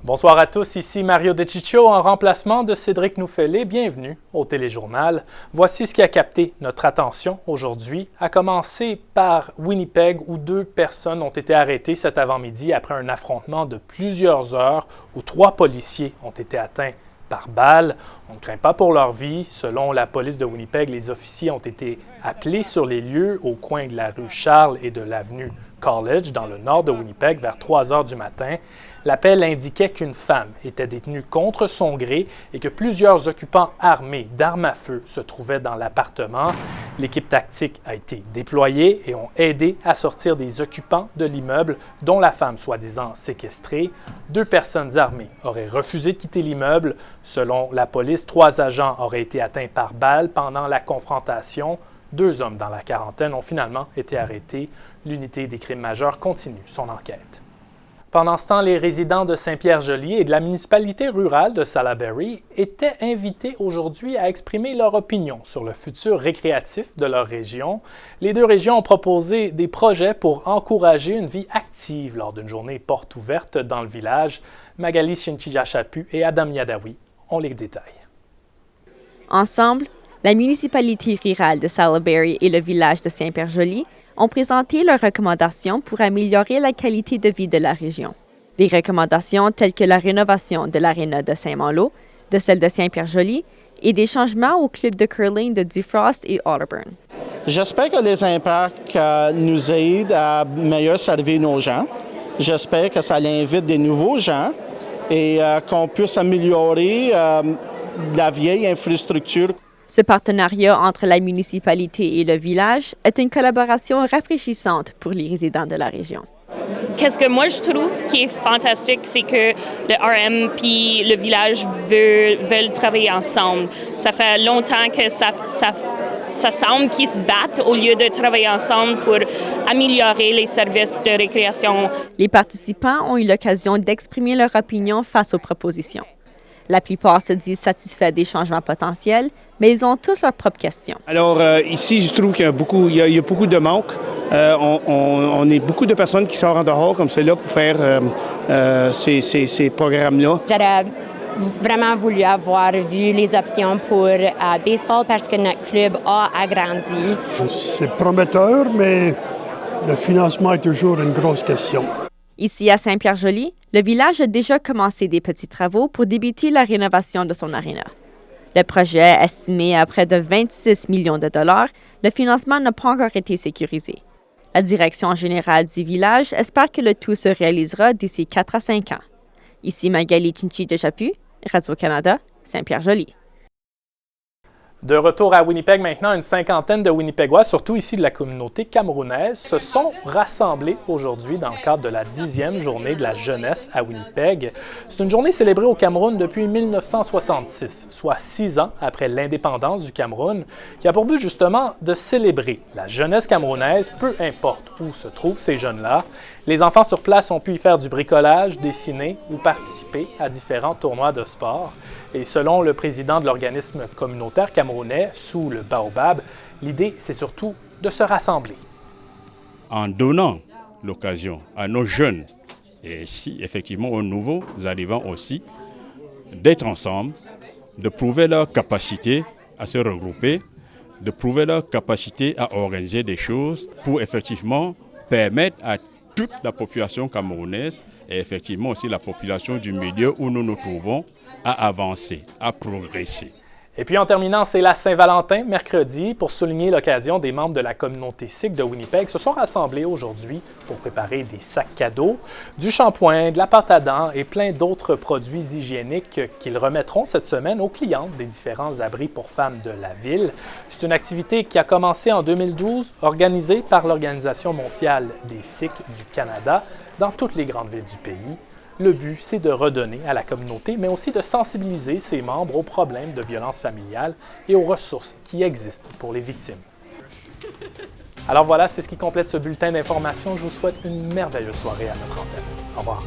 Bonsoir à tous, ici Mario De Ciccio en remplacement de Cédric Nouffelé. Bienvenue au Téléjournal. Voici ce qui a capté notre attention aujourd'hui, à commencer par Winnipeg où 2 personnes ont été arrêtées cet avant-midi après un affrontement de plusieurs heures où 3 policiers ont été atteints par balle. On ne craint pas pour leur vie. Selon la police de Winnipeg, les officiers ont été appelés sur les lieux au coin de la rue Charles et de l'avenue College, dans le nord de Winnipeg, vers 3 heures du matin. L'appel indiquait qu'une femme était détenue contre son gré et que plusieurs occupants armés d'armes à feu se trouvaient dans l'appartement. L'équipe tactique a été déployée et ont aidé à sortir des occupants de l'immeuble, dont la femme soi-disant séquestrée. 2 personnes armées auraient refusé de quitter l'immeuble. Selon la police, 3 agents auraient été atteints par balle pendant la confrontation. 2 hommes dans la quarantaine ont finalement été arrêtés. L'unité des crimes majeurs continue son enquête. Pendant ce temps, les résidents de Saint-Pierre-Joli et de la municipalité rurale de Salaberry étaient invités aujourd'hui à exprimer leur opinion sur le futur récréatif de leur région. Les 2 régions ont proposé des projets pour encourager une vie active lors d'une journée porte ouverte dans le village. Magali Chinchilla-Chaput et Adam Yadawi ont les détails. Ensemble, la municipalité rurale de Salaberry et le village de Saint-Pierre-Joli ont présenté leurs recommandations pour améliorer la qualité de vie de la région. Des recommandations telles que la rénovation de l'aréna de Saint-Malo, de celle de Saint-Pierre-Joli et des changements au club de curling de Dufrost et Otterburn. J'espère que les impacts nous aident à mieux servir nos gens. J'espère que ça invite des nouveaux gens et qu'on puisse améliorer la vieille infrastructure. Ce partenariat entre la municipalité et le village est une collaboration rafraîchissante pour les résidents de la région. Qu'est-ce que moi je trouve qui est fantastique, c'est que le RM puis le village veulent travailler ensemble. Ça fait longtemps que ça semble qu'ils se battent au lieu de travailler ensemble pour améliorer les services de récréation. Les participants ont eu l'occasion d'exprimer leur opinion face aux propositions. La plupart se disent satisfaits des changements potentiels, mais ils ont tous leurs propres questions. Alors ici, je trouve qu'il y a beaucoup de manques. On est beaucoup de personnes qui sortent en dehors comme cela pour faire ces programmes-là. J'aurais vraiment voulu avoir vu les options pour baseball parce que notre club a agrandi. C'est prometteur, mais le financement est toujours une grosse question. Ici à Saint-Pierre-Joli, le village a déjà commencé des petits travaux pour débuter la rénovation de son aréna. Le projet, estimé à près de 26 millions de dollars, le financement n'a pas encore été sécurisé. La direction générale du village espère que le tout se réalisera d'ici 4 à 5 ans. Ici Magali Chinchilla-Chaput, Radio-Canada, Saint-Pierre-Joli. De retour à Winnipeg maintenant, une cinquantaine de Winnipégois, surtout ici de la communauté camerounaise, se sont rassemblés aujourd'hui dans le cadre de la 10e journée de la jeunesse à Winnipeg. C'est une journée célébrée au Cameroun depuis 1966, soit 6 ans après l'indépendance du Cameroun, qui a pour but justement de célébrer la jeunesse camerounaise, peu importe où se trouvent ces jeunes-là. Les enfants sur place ont pu y faire du bricolage, dessiner ou participer à différents tournois de sport. Et selon le président de l'organisme communautaire camerounais, sous le Baobab, l'idée, c'est surtout de se rassembler. En donnant l'occasion à nos jeunes, et si effectivement aux nouveaux arrivants aussi, d'être ensemble, de prouver leur capacité à se regrouper, de prouver leur capacité à organiser des choses pour effectivement permettre à toute la population camerounaise et effectivement aussi la population du milieu où nous nous trouvons à avancer, à progresser. Et puis en terminant, c'est la Saint-Valentin, mercredi. Pour souligner l'occasion, des membres de la communauté sikh de Winnipeg se sont rassemblés aujourd'hui pour préparer des sacs cadeaux, du shampoing, de la pâte à dents et plein d'autres produits hygiéniques qu'ils remettront cette semaine aux clientes des différents abris pour femmes de la ville. C'est une activité qui a commencé en 2012, organisée par l'Organisation mondiale des Sikhs du Canada dans toutes les grandes villes du pays. Le but, c'est de redonner à la communauté, mais aussi de sensibiliser ses membres aux problèmes de violence familiale et aux ressources qui existent pour les victimes. Alors voilà, c'est ce qui complète ce bulletin d'information. Je vous souhaite une merveilleuse soirée à notre antenne. Au revoir.